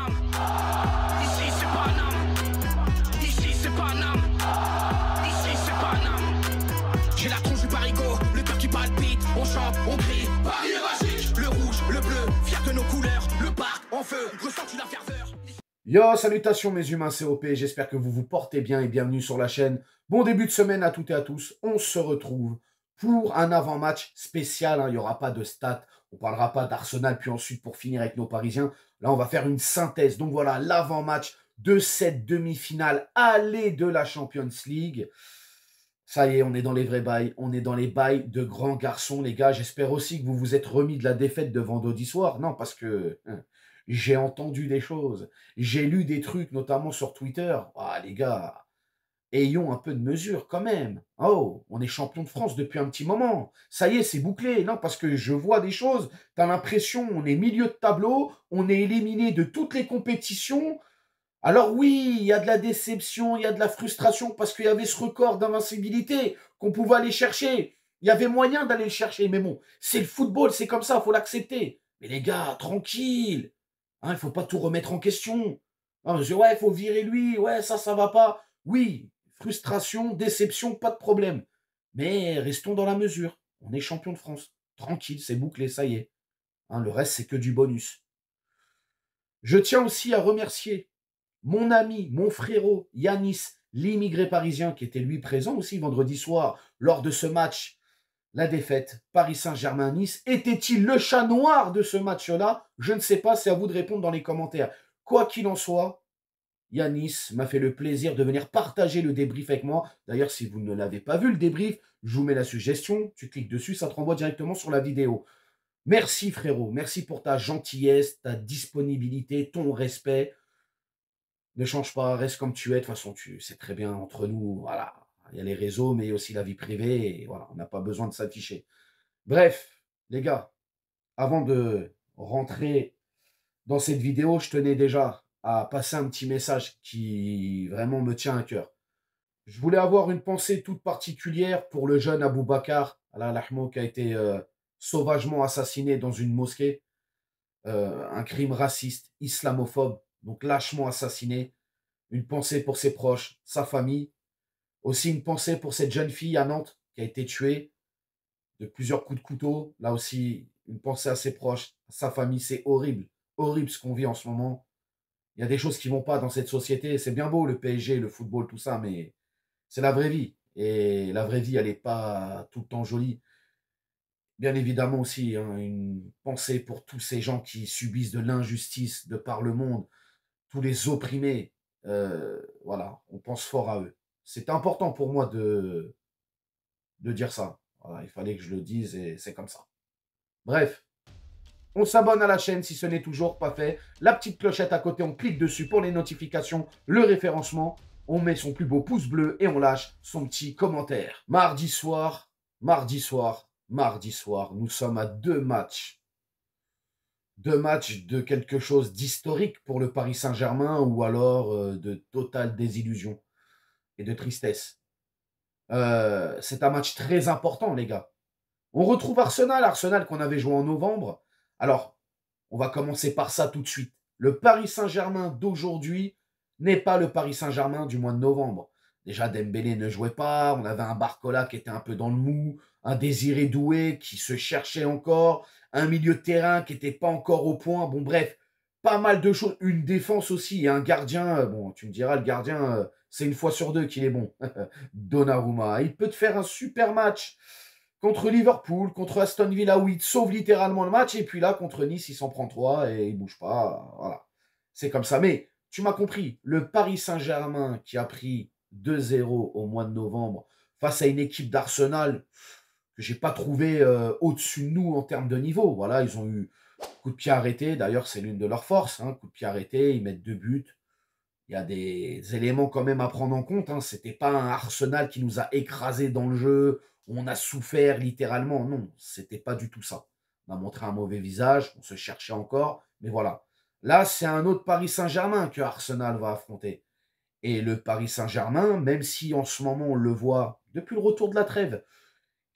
Paname. Ici c'est Paname. Ici c'est Paname. Ici c'est Paname. J'ai la tronche du barigot, le cœur qui palpite. On chante, on crie, Paris est magique. Le rouge, le bleu, fier de nos couleurs. Le parc en feu, ressens-tu la ferveur? Yo, salutations mes humains COP, j'espère que vous vous portez bien et bienvenue sur la chaîne. Bon début de semaine à toutes et à tous, on se retrouve pour un avant-match spécial, il n'y aura pas de stats, on ne parlera pas d'Arsenal, puis ensuite pour finir avec nos Parisiens, là on va faire une synthèse. Donc voilà, l'avant-match de cette demi-finale aller de la Champions League. Ça y est, on est dans les vrais bails, on est dans les bails de grands garçons les gars. J'espère aussi que vous vous êtes remis de la défaite de vendredi soir, non parce que... j'ai entendu des choses, j'ai lu des trucs, notamment sur Twitter. Ah, les gars, ayons un peu de mesure quand même. Oh, on est champion de France depuis un petit moment. Ça y est, c'est bouclé. Non, parce que je vois des choses, t'as l'impression on est milieu de tableau, on est éliminé de toutes les compétitions. Alors oui, il y a de la déception, il y a de la frustration parce qu'il y avait ce record d'invincibilité qu'on pouvait aller chercher. Il y avait moyen d'aller le chercher, mais bon, c'est le football, c'est comme ça, il faut l'accepter. Mais les gars, tranquille. Il ne faut pas tout remettre en question. Ouais, il faut virer lui. Ouais, ça va pas. Oui, frustration, déception, pas de problème. Mais restons dans la mesure. On est champion de France. Tranquille, c'est bouclé, ça y est. Le reste, c'est que du bonus. Je tiens aussi à remercier mon ami, mon frérot, Yanis, l'immigré parisien, qui était lui présent aussi vendredi soir lors de ce match. La défaite, Paris Saint-Germain-Nice, était-il le chat noir de ce match-là? Je ne sais pas, c'est à vous de répondre dans les commentaires. Quoi qu'il en soit, Yanis m'a fait le plaisir de venir partager le débrief avec moi. D'ailleurs, si vous ne l'avez pas vu, le débrief, je vous mets la suggestion, tu cliques dessus, ça te renvoie directement sur la vidéo. Merci frérot, merci pour ta gentillesse, ta disponibilité, ton respect. Ne change pas, reste comme tu es, de toute façon, tu sais très bien, entre nous, voilà. Il y a les réseaux, mais il y a aussi la vie privée, et voilà, on n'a pas besoin de s'afficher. Bref, les gars, avant de rentrer dans cette vidéo, je tenais déjà à passer un petit message qui vraiment me tient à cœur. Je voulais avoir une pensée toute particulière pour le jeune Aboubacar Al-Ahmo qui a été sauvagement assassiné dans une mosquée. Un crime raciste, islamophobe, donc lâchement assassiné. Une pensée pour ses proches, sa famille. Aussi une pensée pour cette jeune fille à Nantes qui a été tuée de plusieurs coups de couteau. Là aussi, une pensée à ses proches, à sa famille. C'est horrible. Horrible ce qu'on vit en ce moment. Il y a des choses qui ne vont pas dans cette société. C'est bien beau, le PSG, le football, tout ça, mais c'est la vraie vie. Et la vraie vie, elle n'est pas tout le temps jolie. Bien évidemment aussi, une pensée pour tous ces gens qui subissent de l'injustice de par le monde, tous les opprimés. Voilà, on pense fort à eux. C'est important pour moi de dire ça. Voilà, il fallait que je le dise et c'est comme ça. Bref, on s'abonne à la chaîne si ce n'est toujours pas fait. La petite clochette à côté, on clique dessus pour les notifications, le référencement. On met son plus beau pouce bleu et on lâche son petit commentaire. Mardi soir, nous sommes à deux matchs. Deux matchs de quelque chose d'historique pour le Paris Saint-Germain ou alors de totale désillusion et de tristesse. C'est un match très important, les gars. On retrouve Arsenal qu'on avait joué en novembre. Alors, on va commencer par ça tout de suite. Le Paris Saint-Germain d'aujourd'hui n'est pas le Paris Saint-Germain du mois de novembre. Déjà, Dembélé ne jouait pas, on avait un Barcola qui était un peu dans le mou, un Désiré Doué qui se cherchait encore, un milieu de terrain qui n'était pas encore au point. Bon, bref, pas mal de choses. Une défense aussi et un gardien. Bon, tu me diras, le gardien, c'est une fois sur deux qu'il est bon. Donnarumma, il peut te faire un super match contre Liverpool, contre Aston Villa, où il sauve littéralement le match. Et puis là, contre Nice, il s'en prend 3 et il ne bouge pas. Voilà, c'est comme ça. Mais tu m'as compris, le Paris Saint-Germain qui a pris 2-0 au mois de novembre face à une équipe d'Arsenal que j'ai pas trouvé au-dessus de nous en termes de niveau. Voilà, ils ont eu coup de pied arrêté. D'ailleurs, c'est l'une de leurs forces. Coup de pied arrêté, ils mettent 2 buts. Il y a des éléments quand même à prendre en compte. Ce n'était pas un Arsenal qui nous a écrasés dans le jeu. On a souffert littéralement. Non, c'était pas du tout ça. On a montré un mauvais visage. On se cherchait encore. Mais voilà. Là, c'est un autre Paris Saint-Germain que Arsenal va affronter. Et le Paris Saint-Germain, même si en ce moment on le voit depuis le retour de la trêve,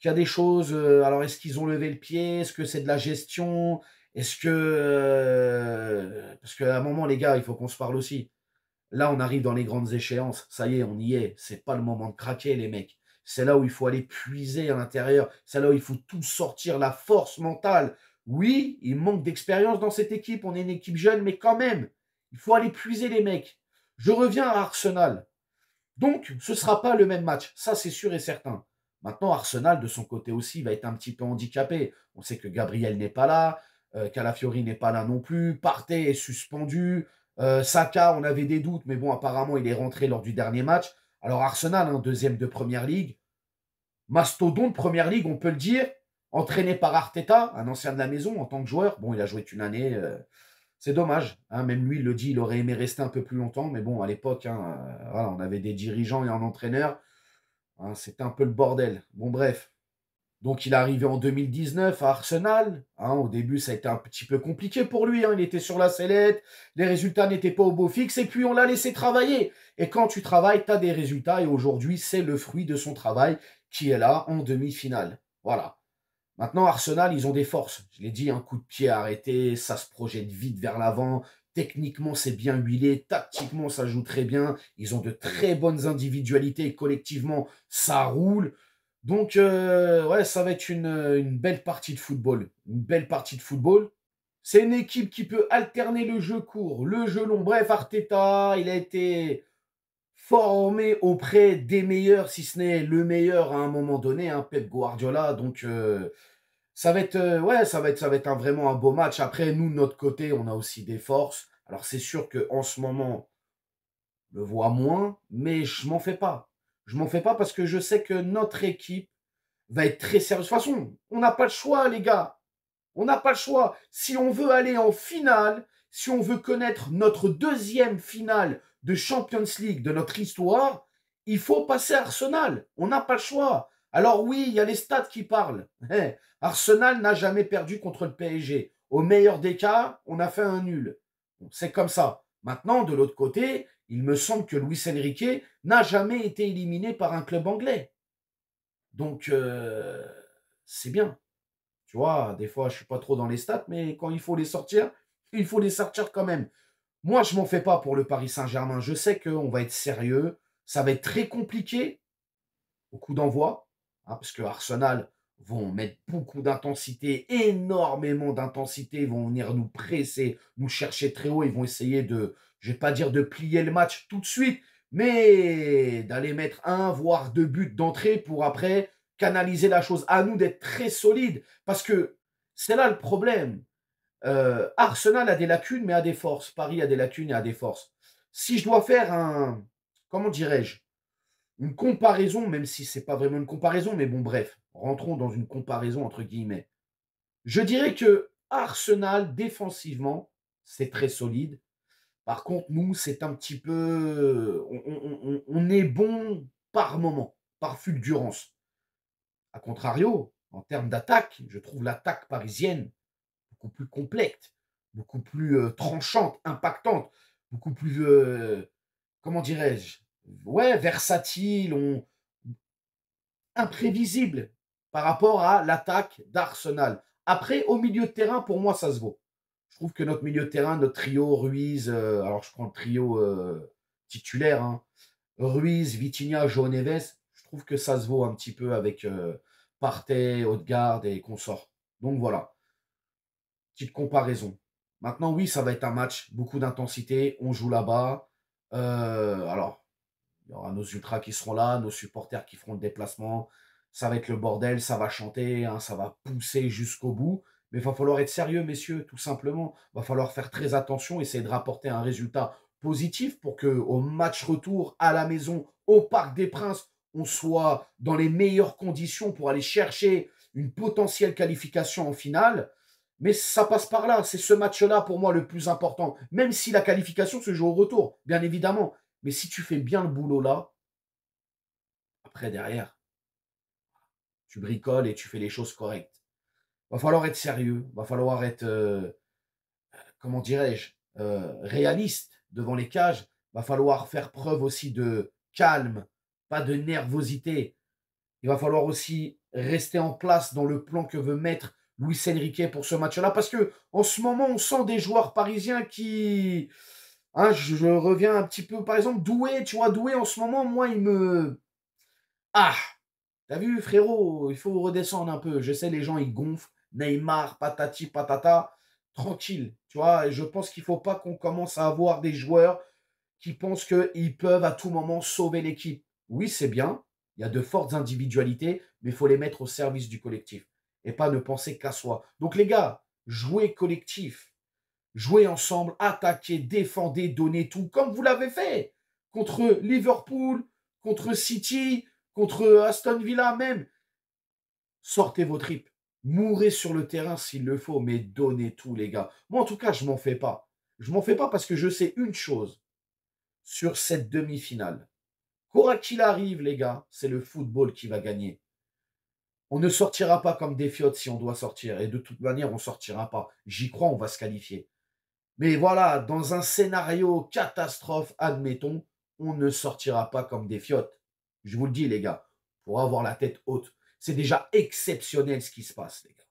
qu'il y a des choses, alors est-ce qu'ils ont levé le pied? Est-ce que c'est de la gestion? Est-ce que... parce qu'à un moment, les gars, il faut qu'on se parle aussi. Là, on arrive dans les grandes échéances. Ça y est, on y est. C'est pas le moment de craquer, les mecs. C'est là où il faut aller puiser à l'intérieur. C'est là où il faut tout sortir, la force mentale. Oui, il manque d'expérience dans cette équipe. On est une équipe jeune, mais quand même, il faut aller puiser les mecs. Je reviens à Arsenal. Donc, ce ne sera pas le même match. Ça, c'est sûr et certain. Maintenant, Arsenal, de son côté aussi, va être un petit peu handicapé. On sait que Gabriel n'est pas là, Calafiori n'est pas là non plus, Partey est suspendu, Saka, on avait des doutes, mais bon, apparemment, il est rentré lors du dernier match. Alors, Arsenal, hein, deuxième de Première Ligue, mastodonte Première Ligue, on peut le dire, entraîné par Arteta, un ancien de la maison en tant que joueur. Bon, il a joué qu'une année. C'est dommage, hein, même lui il le dit, il aurait aimé rester un peu plus longtemps, mais bon, à l'époque, hein, voilà, on avait des dirigeants et un entraîneur, hein, c'était un peu le bordel. Bon, bref. Donc, il est arrivé en 2019 à Arsenal. Hein, au début, ça a été un petit peu compliqué pour lui. Hein, il était sur la sellette, les résultats n'étaient pas au beau fixe, et puis on l'a laissé travailler. Et quand tu travailles, tu as des résultats, et aujourd'hui, c'est le fruit de son travail qui est là en demi-finale. Voilà. Maintenant, Arsenal, ils ont des forces. Je l'ai dit, un coup de pied arrêté, ça se projette vite vers l'avant. Techniquement, c'est bien huilé. Tactiquement, ça joue très bien. Ils ont de très bonnes individualités. Collectivement, ça roule. Donc, ouais, ça va être une belle partie de football. Une belle partie de football. C'est une équipe qui peut alterner le jeu court, le jeu long. Bref, Arteta, il a été formé auprès des meilleurs, si ce n'est le meilleur à un moment donné, hein, Pep Guardiola. Donc, ça va être, ouais, ça va être vraiment un beau match. Après, nous, de notre côté, on a aussi des forces. Alors, c'est sûr qu'en ce moment, on le voit moins, mais je m'en fais pas. Je m'en fais pas parce que je sais que notre équipe va être très sérieuse. De toute façon, on n'a pas le choix, les gars. On n'a pas le choix. Si on veut aller en finale, si on veut connaître notre deuxième finale de Champions League de notre histoire, il faut passer à Arsenal. On n'a pas le choix. Alors oui, il y a les stats qui parlent. Arsenal n'a jamais perdu contre le PSG. Au meilleur des cas, on a fait un nul. Bon, c'est comme ça. Maintenant, de l'autre côté, il me semble que Luis Enrique n'a jamais été éliminé par un club anglais. Donc, c'est bien. Tu vois, des fois, je ne suis pas trop dans les stats, mais quand il faut les sortir quand même. Moi, je ne m'en fais pas pour le Paris Saint-Germain. Je sais qu'on va être sérieux. Ça va être très compliqué au coup d'envoi, hein, parce que Arsenal vont mettre beaucoup d'intensité, énormément d'intensité. Ils vont venir nous presser, nous chercher très haut. Ils vont essayer de, je ne vais pas dire de plier le match tout de suite, mais d'aller mettre un, voire deux buts d'entrée pour après canaliser la chose. À nous d'être très solides, parce que c'est là le problème. Arsenal a des lacunes, mais a des forces. Paris a des lacunes et a des forces. Si je dois faire un, comment dirais-je, une comparaison, même si c'est pas vraiment une comparaison, mais bon, bref, rentrons dans une comparaison entre guillemets. Je dirais que Arsenal, défensivement, c'est très solide. Par contre, nous, c'est un petit peu. On est bon par moment, par fulgurance. A contrario, en termes d'attaque, je trouve l'attaque parisienne beaucoup plus complète, beaucoup plus tranchante, impactante, beaucoup plus, comment dirais-je, ouais, versatile, imprévisible par rapport à l'attaque d'Arsenal. Après, au milieu de terrain, pour moi, ça se vaut. Je trouve que notre milieu de terrain, notre trio Ruiz, alors je prends le trio titulaire, hein, Ruiz, Vitinha, João Neves, je trouve que ça se vaut un petit peu avec Partey, Odegaard et consorts. Donc voilà, petite comparaison. Maintenant, oui, ça va être un match, beaucoup d'intensité, on joue là-bas. Alors, il y aura nos ultras qui seront là, nos supporters qui feront le déplacement. Ça va être le bordel, ça va chanter, hein, ça va pousser jusqu'au bout. Mais il va falloir être sérieux, messieurs, tout simplement. Il va falloir faire très attention, essayer de rapporter un résultat positif pour qu'au match retour, à la maison, au Parc des Princes, on soit dans les meilleures conditions pour aller chercher une potentielle qualification en finale. Mais ça passe par là. C'est ce match-là, pour moi, le plus important. Même si la qualification se joue au retour, bien évidemment. Mais si tu fais bien le boulot là, après derrière, tu bricoles et tu fais les choses correctes. Va falloir être sérieux, va falloir être, comment dirais-je, réaliste devant les cages. Va falloir faire preuve aussi de calme, pas de nervosité. Il va falloir aussi rester en place dans le plan que veut mettre Luis Enrique pour ce match-là. Parce que en ce moment, on sent des joueurs parisiens qui... Hein, je reviens un petit peu, par exemple, Doué, tu vois, Doué en ce moment, moi, il me... Ah, t'as vu, frérot, il faut redescendre un peu. Je sais, les gens, ils gonflent. Neymar, patati, patata. Tranquille, tu vois. Et je pense qu'il ne faut pas qu'on commence à avoir des joueurs qui pensent qu'ils peuvent à tout moment sauver l'équipe. Oui, c'est bien. Il y a de fortes individualités, mais il faut les mettre au service du collectif. Et pas ne penser qu'à soi. Donc, les gars, jouez collectif. Jouez ensemble, attaquez, défendez, donnez tout, comme vous l'avez fait. Contre Liverpool, contre City, contre Aston Villa même. Sortez vos tripes. Mourrez sur le terrain s'il le faut, mais donnez tout, les gars. Moi, en tout cas, je m'en fais pas. Je m'en fais pas parce que je sais une chose sur cette demi-finale. Quoi qu'il arrive, les gars, c'est le football qui va gagner. On ne sortira pas comme des fiottes si on doit sortir. Et de toute manière, on ne sortira pas. J'y crois, on va se qualifier. Mais voilà, dans un scénario catastrophe, admettons, on ne sortira pas comme des fiottes. Je vous le dis, les gars, pour avoir la tête haute. C'est déjà exceptionnel ce qui se passe, les gars.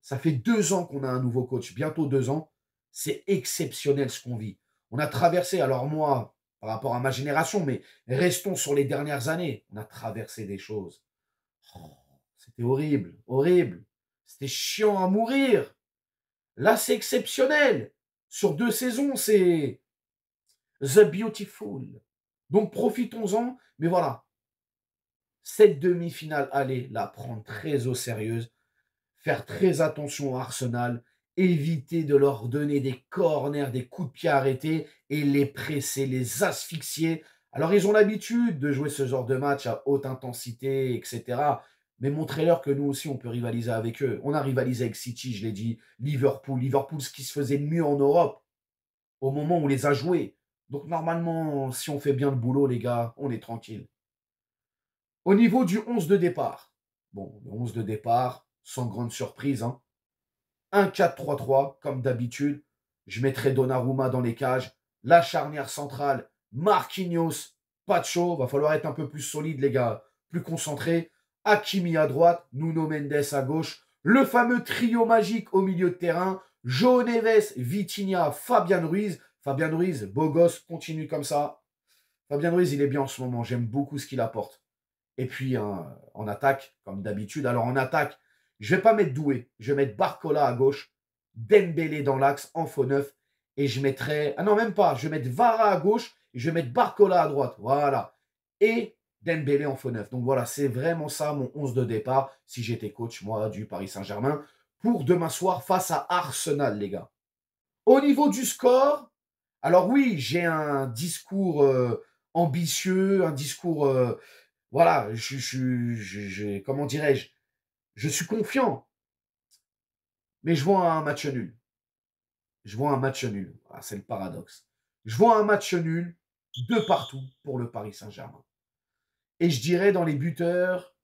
Ça fait 2 ans qu'on a un nouveau coach, bientôt 2 ans. C'est exceptionnel ce qu'on vit. On a traversé, alors moi, par rapport à ma génération, mais restons sur les dernières années, on a traversé des choses. Oh, c'était horrible, horrible. C'était chiant à mourir. Là, c'est exceptionnel. Sur 2 saisons, c'est The Beautiful. Donc, profitons-en. Mais voilà, cette demi-finale, allez la prendre très au sérieux. Faire très attention à Arsenal. Éviter de leur donner des corners, des coups de pied arrêtés et les presser, les asphyxier. Alors, ils ont l'habitude de jouer ce genre de match à haute intensité, etc. Mais montrez-leur que nous aussi, on peut rivaliser avec eux. On a rivalisé avec City, je l'ai dit, Liverpool, ce qui se faisait de mieux en Europe au moment où on les a joués. Donc normalement, si on fait bien le boulot, les gars, on est tranquille. Au niveau du 11 de départ, bon, le 11 de départ, sans grande surprise, hein. 1-4-3-3, comme d'habitude. Je mettrai Donnarumma dans les cages. La charnière centrale, Marquinhos, Pacho. Va falloir être un peu plus solide, les gars, plus concentré. Hakimi à droite, Nuno Mendes à gauche. Le fameux trio magique au milieu de terrain. João Neves, Vitinha, Fabian Ruiz. Fabian Ruiz, beau gosse, continue comme ça. Fabian Ruiz, il est bien en ce moment. J'aime beaucoup ce qu'il apporte. Et puis, en attaque, comme d'habitude. Alors, en attaque, je ne vais pas mettre Doué. Je vais mettre Barcola à gauche. Dembélé dans l'axe, en faux neuf. Et je mettrai... Ah non, même pas. Je vais mettre Vara à gauche. Et je vais mettre Barcola à droite. Voilà. Et Dembélé en faux neuf. Donc, voilà, c'est vraiment ça, mon 11 de départ. Si j'étais coach, moi, du Paris Saint-Germain. Pour demain soir, face à Arsenal, les gars. Au niveau du score... Alors oui, j'ai un discours ambitieux, un discours... voilà, comment dirais-je? Je suis confiant. Mais je vois un match nul. Je vois un match nul. Ah, c'est le paradoxe. Je vois un match nul de partout pour le Paris Saint-Germain. Et je dirais dans les buteurs...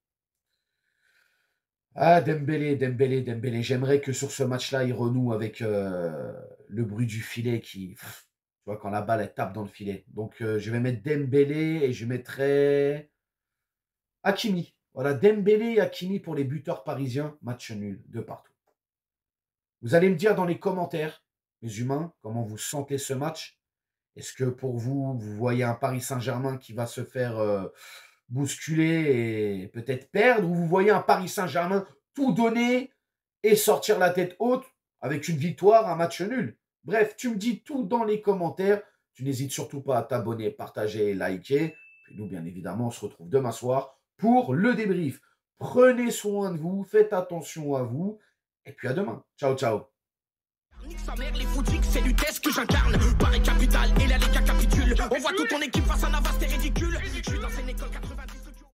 Ah, Dembélé. J'aimerais que sur ce match-là, il renoue avec le bruit du filet qui... Tu vois, quand la balle, elle tape dans le filet. Donc, je vais mettre Dembélé et je mettrai Hakimi. Voilà, Dembélé et Hakimi pour les buteurs parisiens. Match nul, de partout. Vous allez me dire dans les commentaires, les humains, comment vous sentez ce match. Est-ce que pour vous, vous voyez un Paris Saint-Germain qui va se faire bousculer et peut-être perdre, ou vous voyez un Paris Saint-Germain tout donner et sortir la tête haute avec une victoire, un match nul? Bref, tu me dis tout dans les commentaires. Tu n'hésites surtout pas à t'abonner, partager et liker. Puis nous, bien évidemment, on se retrouve demain soir pour le débrief. Prenez soin de vous, faites attention à vous. Et puis à demain. Ciao, ciao. Nique sa mère, les footix, c'est du test que j'incarne.